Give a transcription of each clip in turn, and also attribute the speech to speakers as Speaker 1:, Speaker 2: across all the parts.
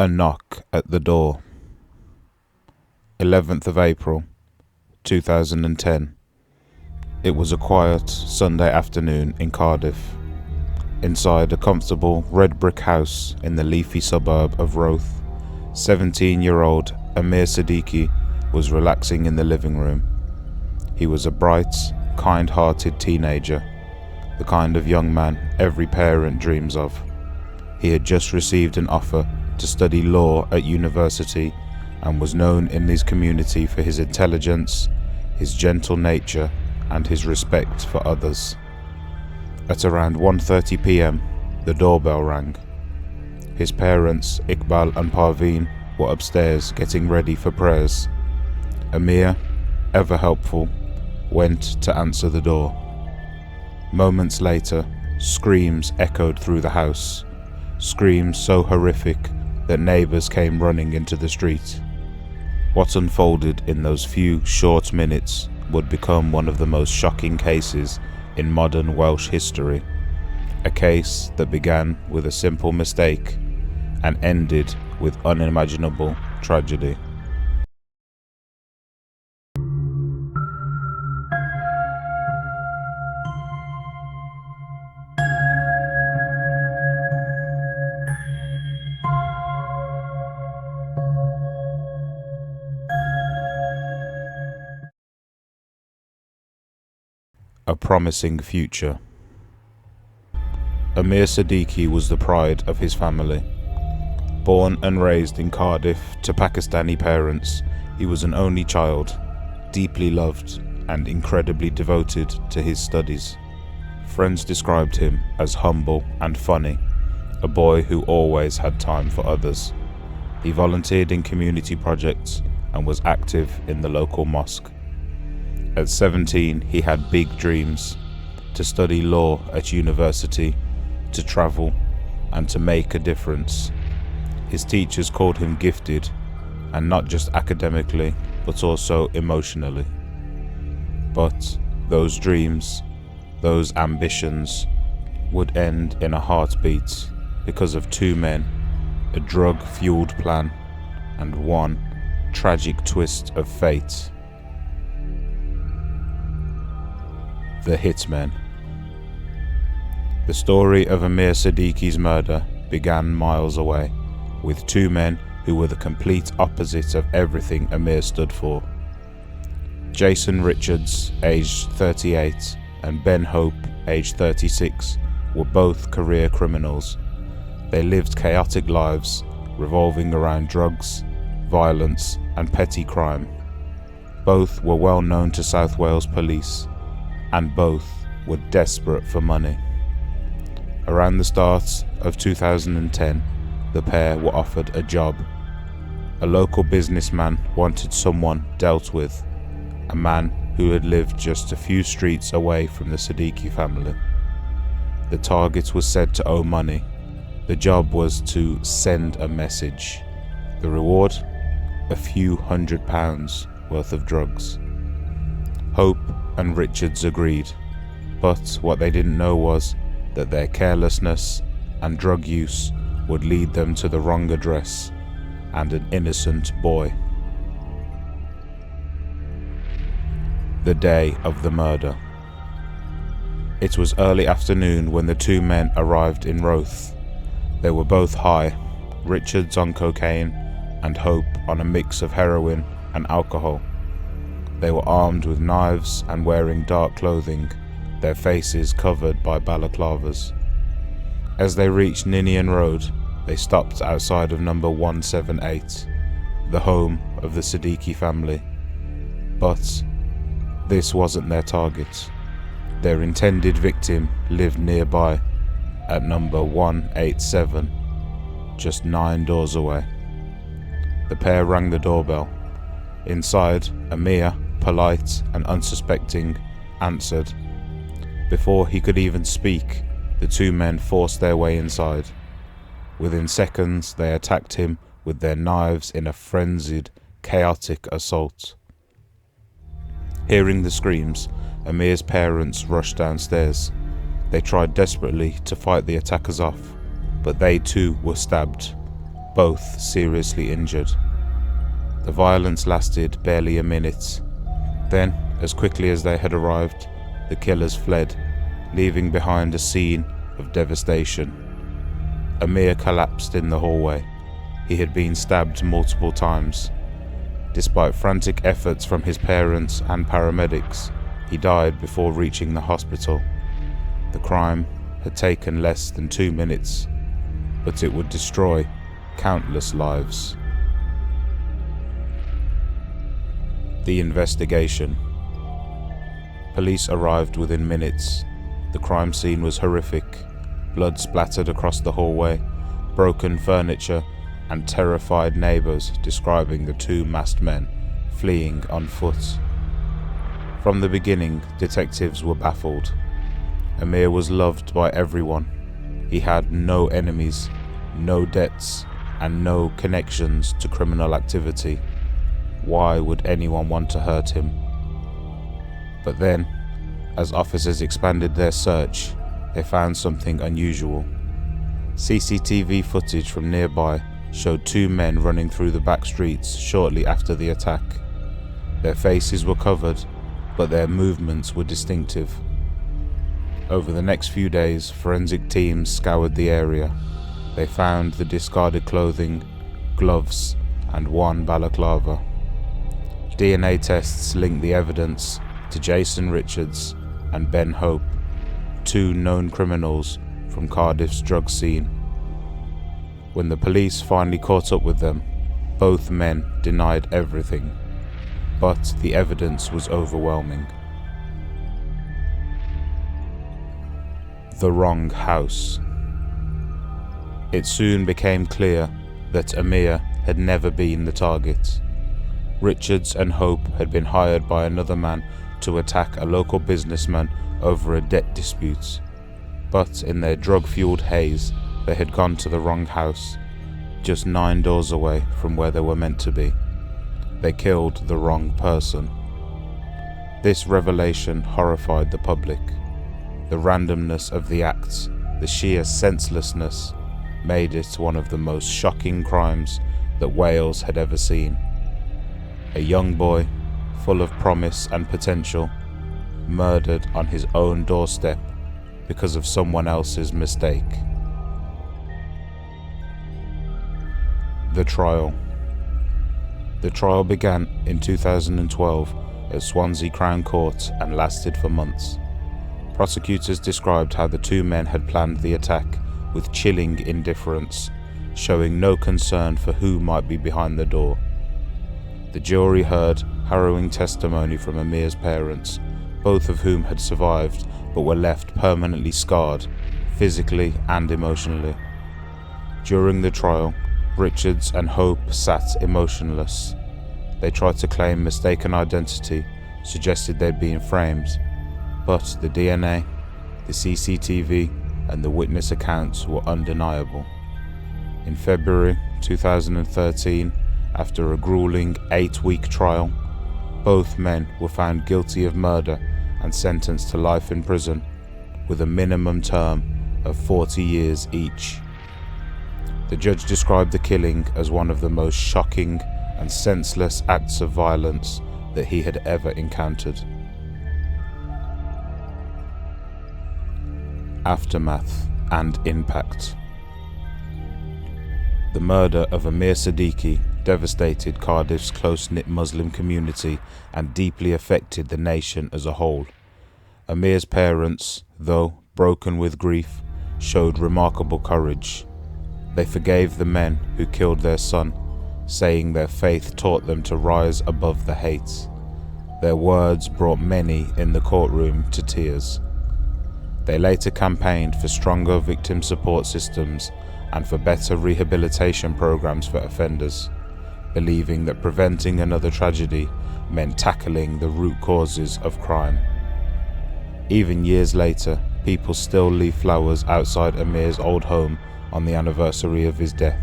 Speaker 1: A knock at the door. 11th of April, 2010. It was a quiet Sunday afternoon in Cardiff. Inside a comfortable red brick house in the leafy suburb of Roath, 17-year-old Aamir Siddiqi was relaxing in the living room. He was a bright, kind-hearted teenager, the kind of young man every parent dreams of. He had just received an offer to study law at university and was known in his community for his intelligence, his gentle nature, and his respect for others. At around 1:30 p.m, the doorbell rang. His parents, Iqbal and Parveen, were upstairs getting ready for prayers. Aamir, ever helpful, went to answer the door. Moments later, screams echoed through the house, screams so horrific that neighbours came running into the street. What unfolded in those few short minutes would become one of the most shocking cases in modern Welsh history, a case that began with a simple mistake and ended with unimaginable tragedy. A promising future. Aamir Siddiqi was the pride of his family. Born and raised in Cardiff to Pakistani parents, he was an only child, deeply loved and incredibly devoted to his studies. Friends described him as humble and funny, a boy who always had time for others. He volunteered in community projects and was active in the local mosque. At 17, he had big dreams: to study law at university, to travel, and to make a difference. His teachers called him gifted, and not just academically, but also emotionally. But those dreams, those ambitions, would end in a heartbeat because of two men, a drug-fueled plan, and one tragic twist of fate. The Hitmen. The story of Aamir Siddiqi's murder began miles away, with two men who were the complete opposite of everything Aamir stood for. Jason Richards, aged 38, and Ben Hope, aged 36, were both career criminals. They lived chaotic lives, revolving around drugs, violence, and petty crime. Both were well known to South Wales police, and both were desperate for money. Around the start of 2010, the pair were offered a job. A local businessman wanted someone dealt with, a man who had lived just a few streets away from the Siddiqi family. The target was said to owe money. The job was to send a message. The reward? A few £100 worth of drugs. Hope and Richards agreed, but what they didn't know was that their carelessness and drug use would lead them to the wrong address and an innocent boy. The day of the murder. It was early afternoon when the two men arrived in Roath. They were both high, Richards on cocaine and Hope on a mix of heroin and alcohol. They were armed with knives and wearing dark clothing, their faces covered by balaclavas. As they reached Ninian Road, they stopped outside of number 178, the home of the Siddiqi family. But this wasn't their target. Their intended victim lived nearby, at number 187, just 9 doors away. The pair rang the doorbell. Inside, Aamir, polite and unsuspecting, answered. Before he could even speak, the two men forced their way inside. Within seconds, they attacked him with their knives in a frenzied, chaotic assault. Hearing the screams, Aamir's parents rushed downstairs. They tried desperately to fight the attackers off, but they too were stabbed. both seriously injured. The violence lasted barely a minute. Then, as quickly as they had arrived, the killers fled, leaving behind a scene of devastation. Aamir collapsed in the hallway. He had been stabbed multiple times. Despite frantic efforts from his parents and paramedics, he died before reaching the hospital. The crime had taken less than 2 minutes, but it would destroy countless lives. The investigation. Police arrived within minutes. The crime scene was horrific. Blood splattered across the hallway, broken furniture, and terrified neighbors describing the two masked men fleeing on foot. From the beginning, detectives were baffled. Aamir was loved by everyone. He had no enemies, no debts, and no connections to criminal activity. Why would anyone want to hurt him? But then, as officers expanded their search, they found something unusual. CCTV footage from nearby showed 2 men running through the back streets shortly after the attack. Their faces were covered, but their movements were distinctive. Over the next few days, forensic teams scoured the area. They found the discarded clothing, gloves, and one balaclava. DNA tests linked the evidence to Jason Richards and Ben Hope, 2 known criminals from Cardiff's drug scene. When the police finally caught up with them, both men denied everything, but the evidence was overwhelming. The wrong house. It soon became clear that Aamir had never been the target. Richards and Hope had been hired by another man to attack a local businessman over a debt dispute. But in their drug-fueled haze, they had gone to the wrong house, just 9 doors away from where they were meant to be. They killed the wrong person. This revelation horrified the public. The randomness of the acts, the sheer senselessness, made it one of the most shocking crimes that Wales had ever seen. A young boy, full of promise and potential, murdered on his own doorstep because of someone else's mistake. The trial. The trial began in 2012 at Swansea Crown Court and lasted for months. Prosecutors described how the 2 men had planned the attack with chilling indifference, showing no concern for who might be behind the door. The jury heard harrowing testimony from Aamir's parents, both of whom had survived but were left permanently scarred, physically and emotionally. During the trial, Richards and Hope sat emotionless. They tried to claim mistaken identity, suggested they'd been framed, but the DNA, the CCTV, and the witness accounts were undeniable. In February 2013, after a grueling 8-week trial, both men were found guilty of murder and sentenced to life in prison, with a minimum term of 40 years each. The judge described the killing as one of the most shocking and senseless acts of violence that he had ever encountered. Aftermath and impact. The murder of Aamir Siddiqi devastated Cardiff's close-knit Muslim community and deeply affected the nation as a whole. Aamir's parents, though broken with grief, showed remarkable courage. They forgave the men who killed their son, saying their faith taught them to rise above the hate. Their words brought many in the courtroom to tears. They later campaigned for stronger victim support systems and for better rehabilitation programs for offenders, believing that preventing another tragedy meant tackling the root causes of crime. Even years later, people still leave flowers outside Aamir's old home on the anniversary of his death.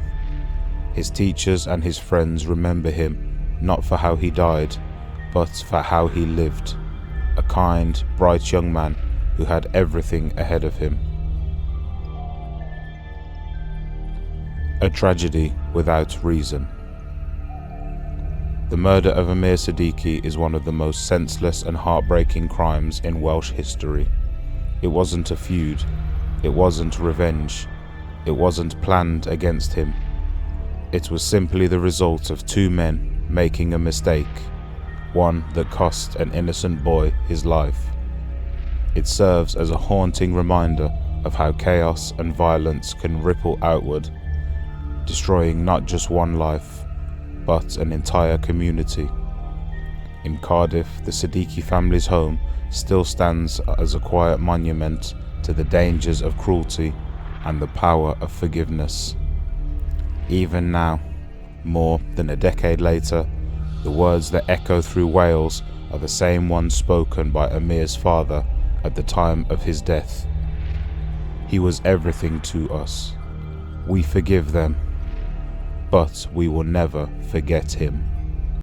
Speaker 1: His teachers and his friends remember him not for how he died, but for how he lived, a kind, bright young man who had everything ahead of him. A tragedy without reason. The murder of Aamir Siddiqi is one of the most senseless and heartbreaking crimes in Welsh history. It wasn't a feud, it wasn't revenge, it wasn't planned against him. It was simply the result of two men making a mistake, one that cost an innocent boy his life. It serves as a haunting reminder of how chaos and violence can ripple outward, destroying not just one life, but an entire community. In Cardiff, the Siddiqi family's home still stands as a quiet monument to the dangers of cruelty and the power of forgiveness. Even now, more than a decade later, the words that echo through Wales are the same ones spoken by Aamir's father at the time of his death. He was everything to us. We forgive them, but we will never forget him.